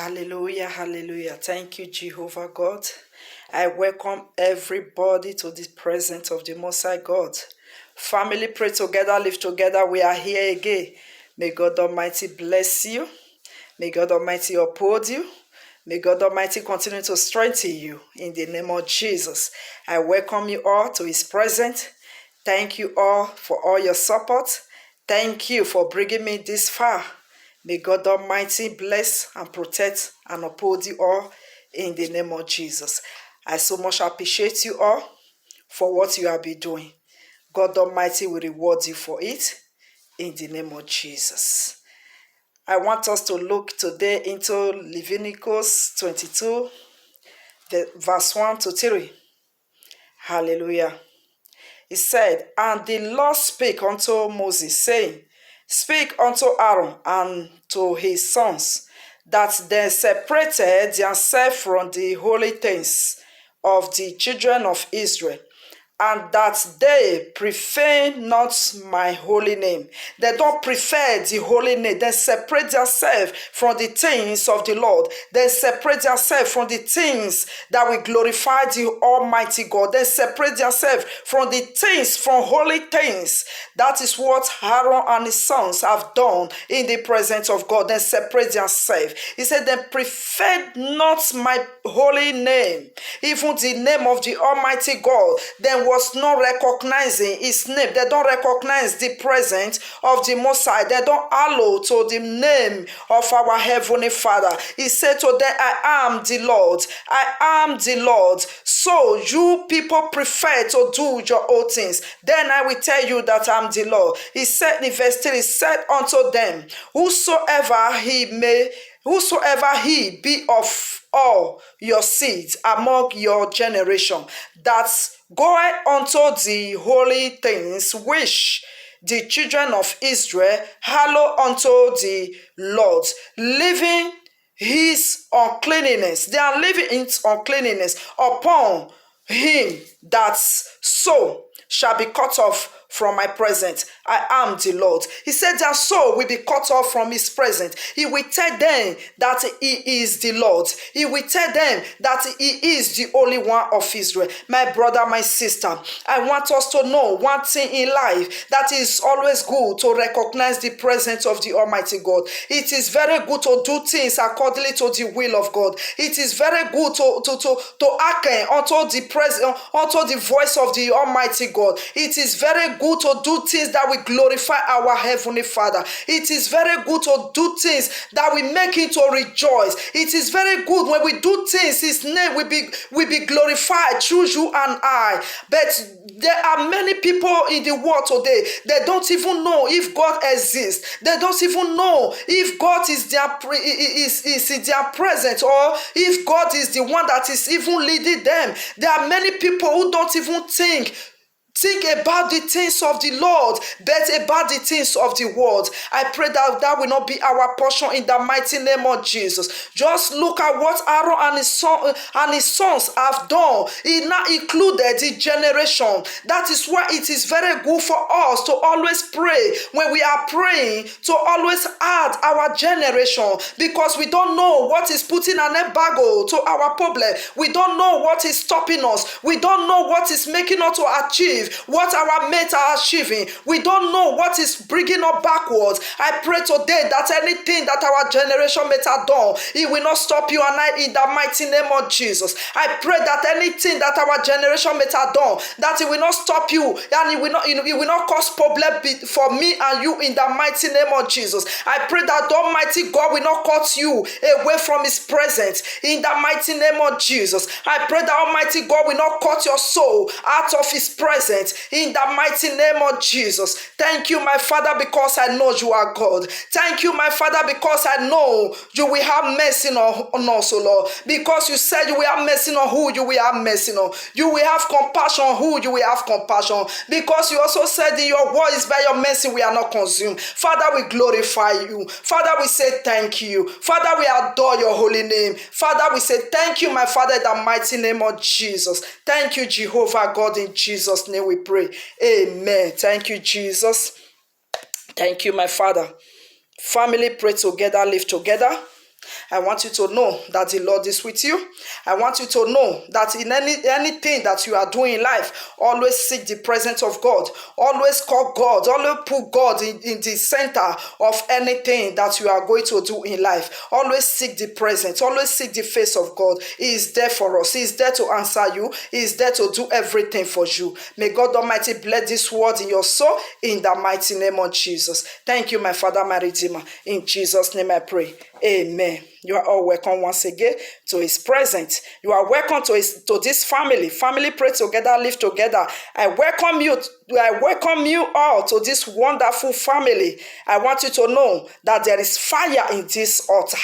Hallelujah, hallelujah. Thank you, Jehovah God. I welcome everybody to the presence of the Most High God. Family, pray together, live together. We are here again. May God Almighty bless you. May God Almighty uphold you. May God Almighty continue to strengthen you in the name of Jesus. I welcome you all to His presence. Thank you all for all your support. Thank you for bringing me this far. May God Almighty bless and protect and uphold you all in the name of Jesus. I so much appreciate you all for what you have been doing. God Almighty will reward you for it in the name of Jesus. I want us to look today into Leviticus 22, verse 1 to 3. Hallelujah. He said, And the Lord spake unto Moses, saying, Speak unto Aaron and to his sons, that they separated themselves from the holy things of the children of Israel, and that they prefer not my holy name. They don't prefer the holy name. They separate themselves from the things of the Lord. They separate themselves from the things that will glorify the Almighty God. They separate themselves from the things, from holy things. That is what Aaron and his sons have done in the presence of God. They separate themselves. He said, they prefer not my holy name, even the name of the Almighty God. Then was not recognizing his name. They don't recognize the presence of the Most High. They don't allow to the name of our Heavenly Father. He said to them, I am the Lord. I am the Lord. So you people prefer to do your own things. Then I will tell you that I'm the Lord. He said in verse 3, he said unto them, Whosoever he be of all your seeds among your generation, that goeth unto the holy things which the children of Israel hallow unto the Lord, living his uncleanness. They are living in uncleanness upon him that so shall be cut off from my presence. I am the Lord. He said their soul will be cut off from his presence. He will tell them that he is the Lord. He will tell them that he is the only one of Israel. My brother, my sister, I want us to know one thing in life, that is always good to recognize the presence of the Almighty God. It is very good to do things accordingly to the will of God. It is very good to hearken unto the voice of the Almighty God. It is very good to do things that will glorify our Heavenly Father. It is very good to do things that will make Him to rejoice. It is very good when we do things, His name will be glorified through you and I. But there are many people in the world today, they don't even know if God exists. They don't even know if God is in their presence, or if God is the one that is even leading them. There are many people who don't even think about the things of the Lord, but about the things of the world. I pray that that will not be our portion in the mighty name of Jesus. Just look at what Aaron and his sons have done. It now included the generation. That is why it is very good for us to always pray. When we are praying, to always add our generation, because we don't know what is putting an embargo to our problem. We don't know what is stopping us. We don't know what is making us to achieve what our mates are achieving. We don't know what is bringing us backwards. I pray today that anything that our generation mates have done, it will not stop you and I in the mighty name of Jesus. I pray that anything that our generation mates have done, that it will not stop you, and it will not cause problem for me and you in the mighty name of Jesus. I pray that the Almighty God will not cut you away from His presence in the mighty name of Jesus. I pray that Almighty God will not cut your soul out of His presence in the mighty name of Jesus. Thank you, my Father, because I know you are God. Thank you, my Father, because I know you will have mercy on us, O Lord. Because you said you will have mercy on who you will have mercy on. You will have compassion on who you will have compassion. Because you also said in your word is by your mercy we are not consumed. Father, we glorify you. Father, we say thank you. Father, we adore your holy name. Father, we say thank you, my Father, in the mighty name of Jesus. Thank you, Jehovah God, in Jesus' name we pray. Amen. Thank you, Jesus. Thank you, my Father. Family, pray together, live together. I want you to know that the Lord is with you. I want you to know that in anything that you are doing in life, always seek the presence of God. Always call God. Always put God in the center of anything that you are going to do in life. Always seek the presence. Always seek the face of God. He is there for us. He is there to answer you. He is there to do everything for you. May God Almighty bless this word in your soul in the mighty name of Jesus. Thank you, my Father, my Redeemer. In Jesus' name I pray. Amen. You are all welcome once again to his presence. You are welcome to this family. Family pray together, live together. I welcome you all to this wonderful family. I want you to know that there is fire in this altar.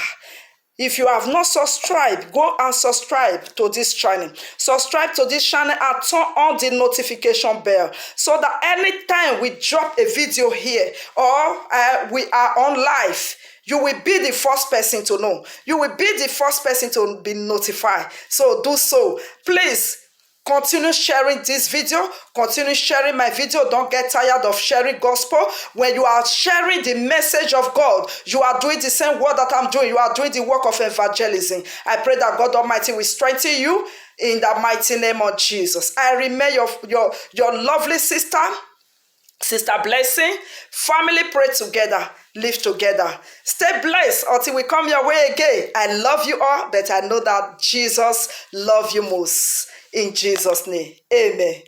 If you have not subscribed, go and subscribe to this channel. Subscribe to this channel and turn on the notification bell so that anytime we drop a video here or we are on live, you will be the first person to know. You will be the first person to be notified. So do so. Please continue sharing this video. Continue sharing my video. Don't get tired of sharing gospel. When you are sharing the message of God, you are doing the same work that I'm doing. You are doing the work of evangelism. I pray that God Almighty will strengthen you in the mighty name of Jesus. I remain your lovely sister Blessing. Family pray together, live together. Stay blessed until we come your way again. I love you all, but I know that Jesus loves you most. In Jesus' name, amen.